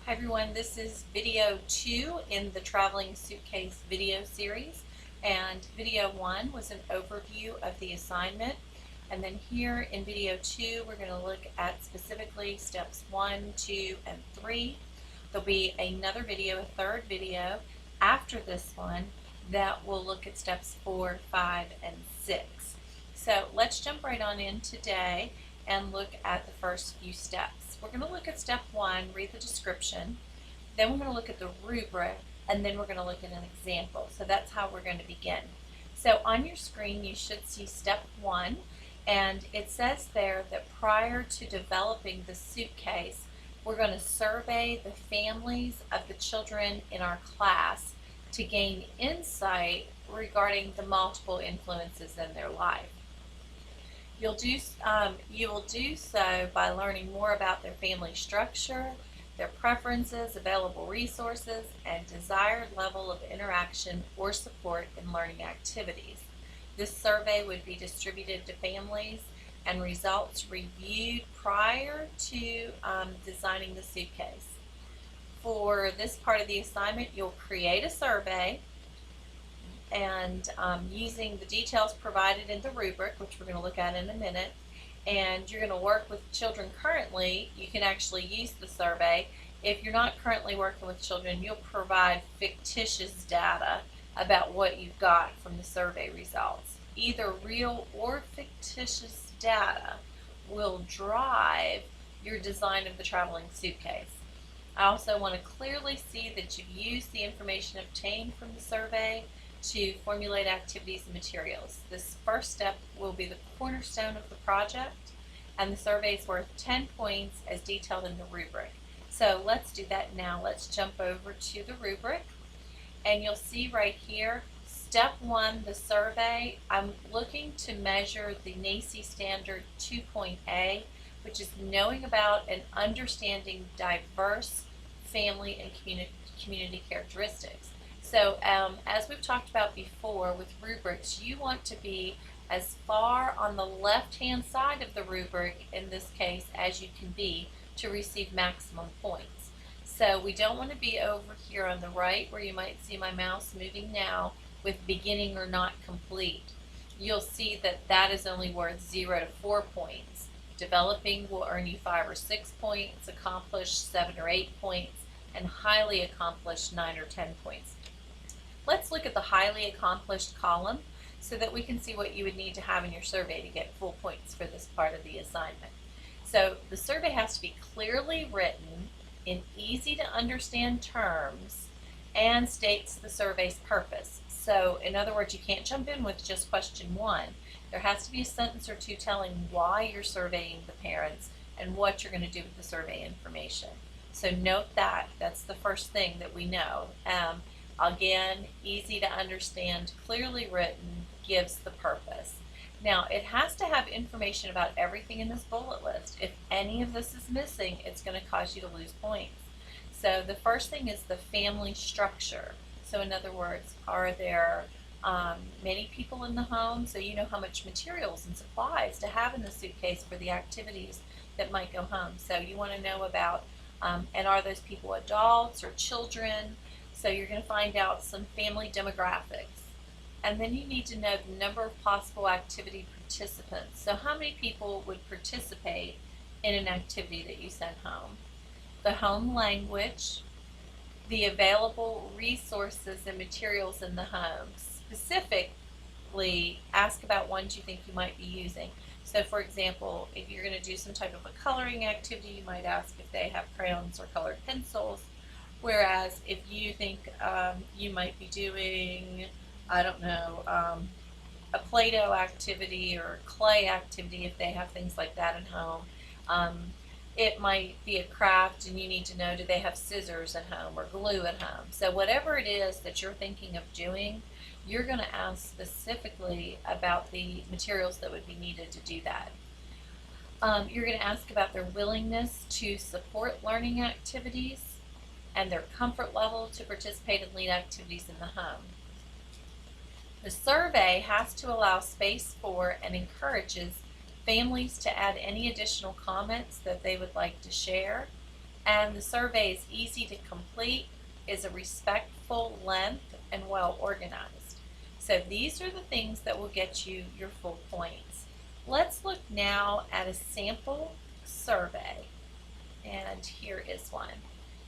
Hi everyone, this is video 2 in the Traveling Suitcase video series, and video 1 was an overview of the assignment, and then here in video 2 we're going to look at specifically steps 1, 2, and 3. There'll be another video, a third video after this one that will look at steps 4, 5, and 6. So let's jump right on in today and look at the first few steps. We're going to look at step 1, read the description, then we're going to look at the rubric, and then we're going to look at an example. So that's how we're going to begin. So on your screen you should see step 1, and it says there that prior to developing the suitcase, we're going to survey the families of the children in our class to gain insight regarding the multiple influences in their life. You will do so by learning more about their family structure, their preferences, available resources, and desired level of interaction or support in learning activities. This survey would be distributed to families and results reviewed prior to designing the suitcase. For this part of the assignment, you'll create a survey and using the details provided in the rubric, which we're going to look at in a minute, and you're going to work with children currently. You can actually use the survey. If you're not currently working with children, you'll provide fictitious data about what you've got from the survey results. Either real or fictitious data will drive your design of the traveling suitcase. I also want to clearly see that you've used the information obtained from the survey to formulate activities and materials. This first step will be the cornerstone of the project, and the survey is worth 10 points as detailed in the rubric. So let's do that now. Let's jump over to the rubric, and you'll see right here, step 1, the survey. I'm looking to measure the NAEYC standard 2.A, which is knowing about and understanding diverse family and community characteristics. So as we've talked about before with rubrics, you want to be as far on the left-hand side of the rubric, in this case, as you can be to receive maximum points. So we don't want to be over here on the right where you might see my mouse moving now with beginning or not complete. You'll see that that is only worth 0 to 4 points. Developing will earn you 5 or 6 points, accomplished 7 or 8 points, and highly accomplished 9 or 10 points. Let's look at the highly accomplished column so that we can see what you would need to have in your survey to get full points for this part of the assignment. So the survey has to be clearly written in easy to understand terms and states the survey's purpose. So in other words, you can't jump in with just question 1. There has to be a sentence or two telling why you're surveying the parents and what you're going to do with the survey information. So note that. That's the first thing that we know. Again, easy to understand, clearly written, gives the purpose. Now, it has to have information about everything in this bullet list. If any of this is missing, it's going to cause you to lose points. So the first thing is the family structure. So in other words, are there many people in the home? So you know how much materials and supplies to have in the suitcase for the activities that might go home. So you want to know about, and are those people adults or children? So you're going to find out some family demographics. And then you need to know the number of possible activity participants. So how many people would participate in an activity that you send home? The home language, the available resources and materials in the home. Specifically, ask about ones you think you might be using. So for example, if you're going to do some type of a coloring activity, you might ask if they have crayons or colored pencils. Whereas if you think you might be doing, I don't know, a Play-Doh activity or clay activity, if they have things like that at home, it might be a craft and you need to know, do they have scissors at home or glue at home? So whatever it is that you're thinking of doing, you're going to ask specifically about the materials that would be needed to do that. You're going to ask about their willingness to support learning activities and their comfort level to participate in lead activities in the home. The survey has to allow space for and encourages families to add any additional comments that they would like to share. And the survey is easy to complete, is a respectful length, and well organized. So these are the things that will get you your full points. Let's look now at a sample survey, and here is one.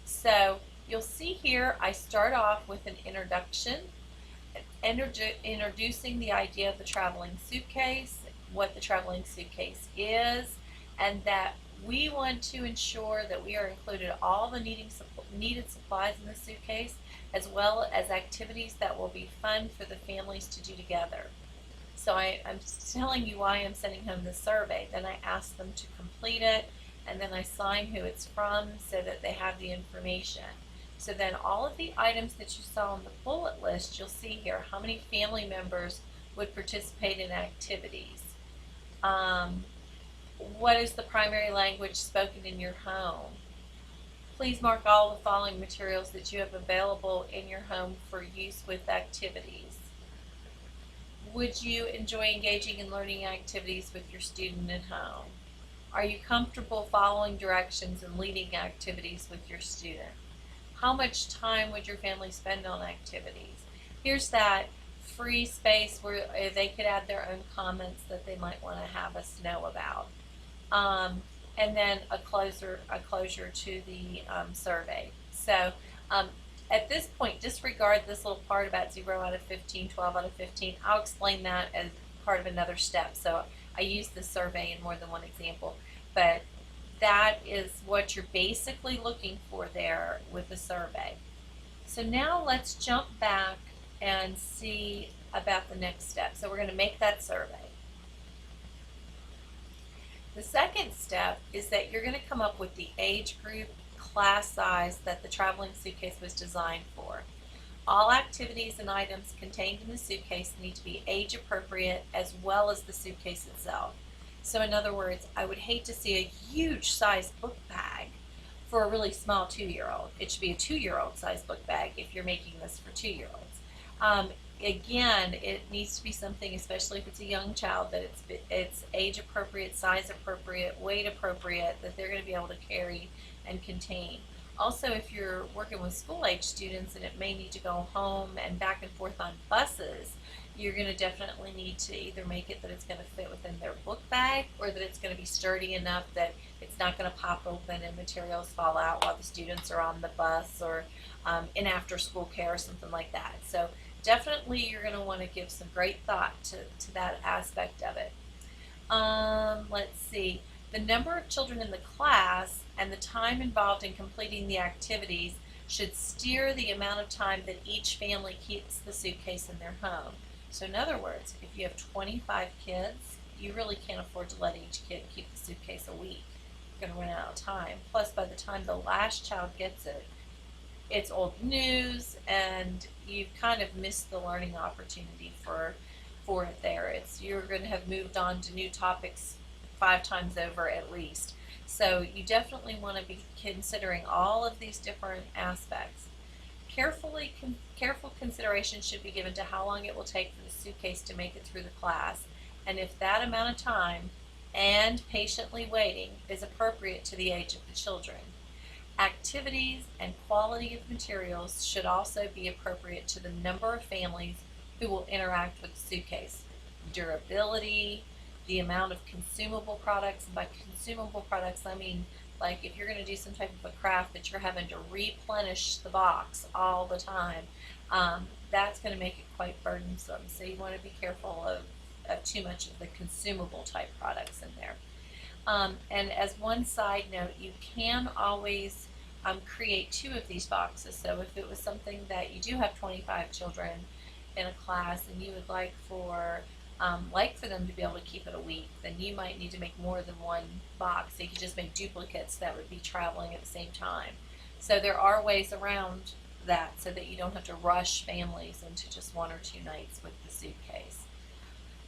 So you'll see here I start off with an introduction, introducing the idea of the traveling suitcase, what the traveling suitcase is, and that we want to ensure that we are included all the needed supplies in the suitcase, as well as activities that will be fun for the families to do together. So I'm telling you why I'm sending home the survey. Then I ask them to complete it, and then I sign who it's from so that they have the information. So then all of the items that you saw on the bullet list, you'll see here how many family members would participate in activities. What is the primary language spoken in your home? Please mark all the following materials that you have available in your home for use with activities. Would you enjoy engaging in learning activities with your student at home? Are you comfortable following directions and leading activities with your student? How much time would your family spend on activities? Here's that free space where they could add their own comments that they might want to have us know about. And then a closure to the survey. So at this point, disregard this little part about 0 out of 15, 12 out of 15. I'll explain that as part of another step. So I use this survey in more than one example, but that is what you're basically looking for there with the survey. So now let's jump back and see about the next step. So we're going to make that survey. The second step is that you're going to come up with the age group, class size that the traveling suitcase was designed for. All activities and items contained in the suitcase need to be age appropriate as well as the suitcase itself. So in other words, I would hate to see a huge size book bag for a really small 2-year-old. It should be a 2-year-old size book bag if you're making this for 2-year-olds. Again, it needs to be something, especially if it's a young child, that it's age appropriate, size appropriate, weight appropriate, that they're going to be able to carry and contain. Also, if you're working with school age students and it may need to go home and back and forth on buses, you're going to definitely need to either make it that it's going to fit within their book bag, or that it's going to be sturdy enough that it's not going to pop open and materials fall out while the students are on the bus, or in after school care or something like that. So definitely you're going to want to give some great thought to that aspect of it. Let's see. The number of children in the class and the time involved in completing the activities should steer the amount of time that each family keeps the suitcase in their home. So in other words, if you have 25 kids, you really can't afford to let each kid keep the suitcase a week. You're going to run out of time. Plus, by the time the last child gets it, it's old news, and you've kind of missed the learning opportunity for it there. You're going to have moved on to new topics 5 times over at least. So you definitely want to be considering all of these different aspects. Careful consideration should be given to how long it will take for the suitcase to make it through the class, and if that amount of time and patiently waiting is appropriate to the age of the children. Activities and quality of materials should also be appropriate to the number of families who will interact with the suitcase. Durability, the amount of consumable products, and by consumable products I mean like if you're going to do some type of a craft that you're having to replenish the box all the time, that's going to make it quite burdensome. So you want to be careful of too much of the consumable type products in there. And as one side note, you can always create 2 of these boxes. So if it was something that you do have 25 children in a class and you would like for them to be able to keep it a week, then you might need to make more than one box. So you could just make duplicates that would be traveling at the same time. So there are ways around that so that you don't have to rush families into just 1 or 2 nights with the suitcase.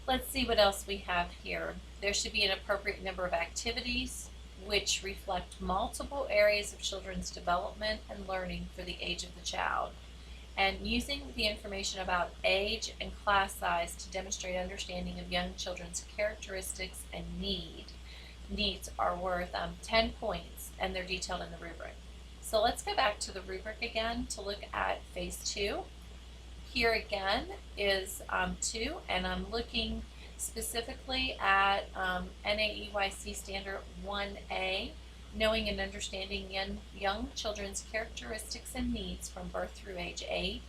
Let's see what else we have here. There should be an appropriate number of activities which reflect multiple areas of children's development and learning for the age of the child. And using the information about age and class size to demonstrate understanding of young children's characteristics and needs are worth 10 points. and they're detailed in the rubric. So let's go back to the rubric again to look at phase 2. Here again is 2, and I'm looking specifically at NAEYC Standard 1A, knowing and understanding young children's characteristics and needs from birth through age 8.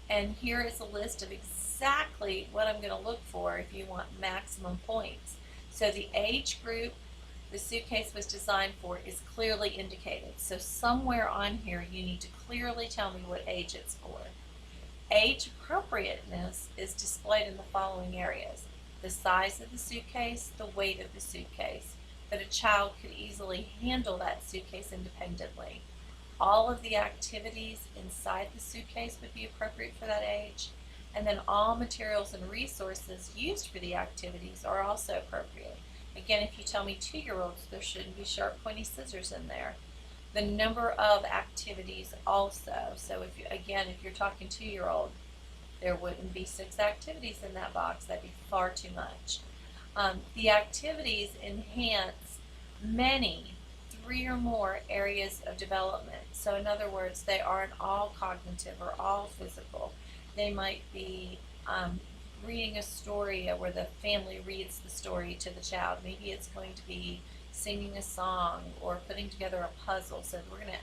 And here is a list of exactly what I'm going to look for if you want maximum points. So the age group the suitcase was designed for is clearly indicated. So somewhere on here you need to clearly tell me what age it's for. Age appropriateness is displayed in the following areas: the size of the suitcase, the weight of the suitcase, that a child could easily handle that suitcase independently. All of the activities inside the suitcase would be appropriate for that age, and then all materials and resources used for the activities are also appropriate. Again, if you tell me 2-year-olds, there shouldn't be sharp pointy scissors in there. The number of activities also, so if you're talking 2-year-old, there wouldn't be 6 activities in that box. That'd be far too much. The activities enhance many 3 or more areas of development. So in other words, they aren't all cognitive or all physical. They might be reading a story where the family reads the story to the child. Maybe it's going to be singing a song or putting together a puzzle. So we're going to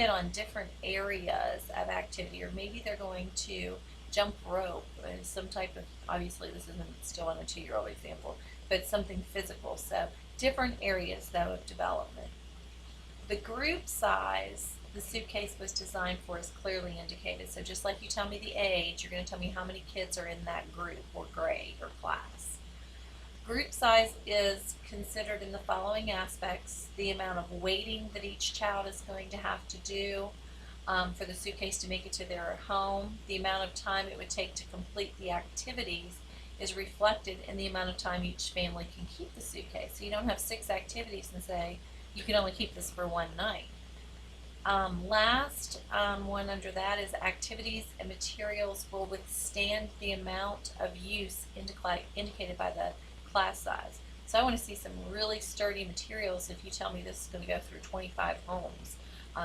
hit on different areas of activity, or maybe they're going to jump rope, some type of, obviously this isn't still in a 2-year-old example, but something physical. So different areas though of development. The group size the suitcase was designed for is clearly indicated. So just like you tell me the age, you're going to tell me how many kids are in that group or grade or class. Group size is considered in the following aspects: the amount of waiting that each child is going to have to do for the suitcase to make it to their home, the amount of time it would take to complete the activities is reflected in the amount of time each family can keep the suitcase. So you don't have 6 activities and say, you can only keep this for one night. Last one under that is activities and materials will withstand the amount of use indicated by the class size. So I want to see some really sturdy materials if you tell me this is going to go through 25 homes,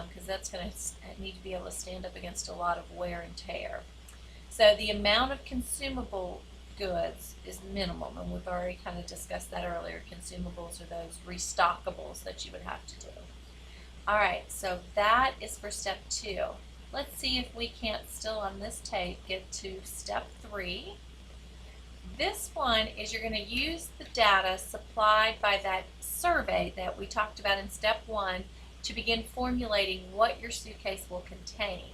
because that's going to need to be able to stand up against a lot of wear and tear. So the amount of consumable goods is minimum, and we've already kind of discussed that earlier. Consumables are those restockables that you would have to do. Alright, so that is for step 2. Let's see if we can't still on this tape get to step 3. This one is you're going to use the data supplied by that survey that we talked about in step 1 to begin formulating what your suitcase will contain.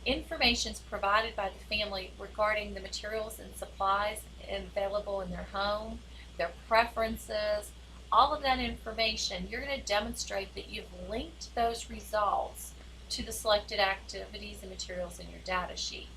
Information is provided by the family regarding the materials and supplies available in their home, their preferences, all of that information. You're going to demonstrate that you've linked those results to the selected activities and materials in your data sheet.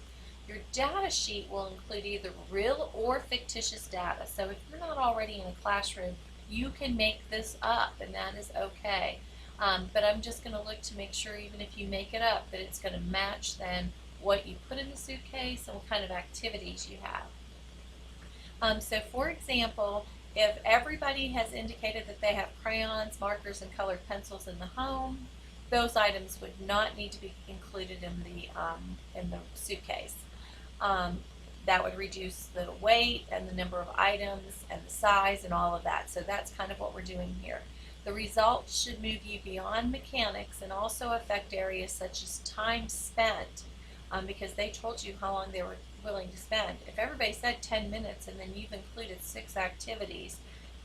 Your data sheet will include either real or fictitious data. So if you're not already in a classroom, you can make this up, and that is okay. But I'm just going to look to make sure, even if you make it up, that it's going to match then what you put in the suitcase and what kind of activities you have. So for example, if everybody has indicated that they have crayons, markers, and colored pencils in the home, those items would not need to be included in the suitcase. That would reduce the weight and the number of items and the size and all of that. So that's kind of what we're doing here. The results should move you beyond mechanics and also affect areas such as time spent, because they told you how long they were willing to spend. If everybody said 10 minutes and then you've included 6 activities,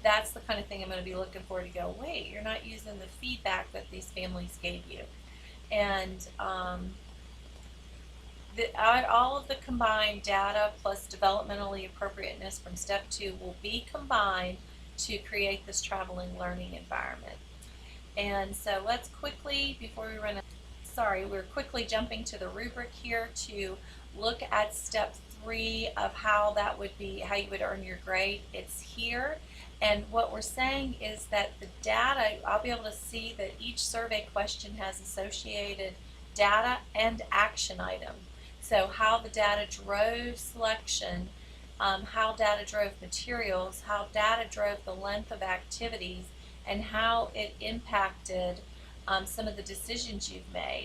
that's the kind of thing I'm going to be looking for to go, wait, you're not using the feedback that these families gave you. And all of the combined data plus developmentally appropriateness from step 2 will be combined to create this traveling learning environment. And so let's quickly, before we run out, we're quickly jumping to the rubric here to look at step 3 of how that would be, how you would earn your grade. It's here, and what we're saying is that the data, I'll be able to see that each survey question has associated data and action item. So how the data drove selection, how data drove materials, how data drove the length of activities, and how it impacted some of the decisions you've made.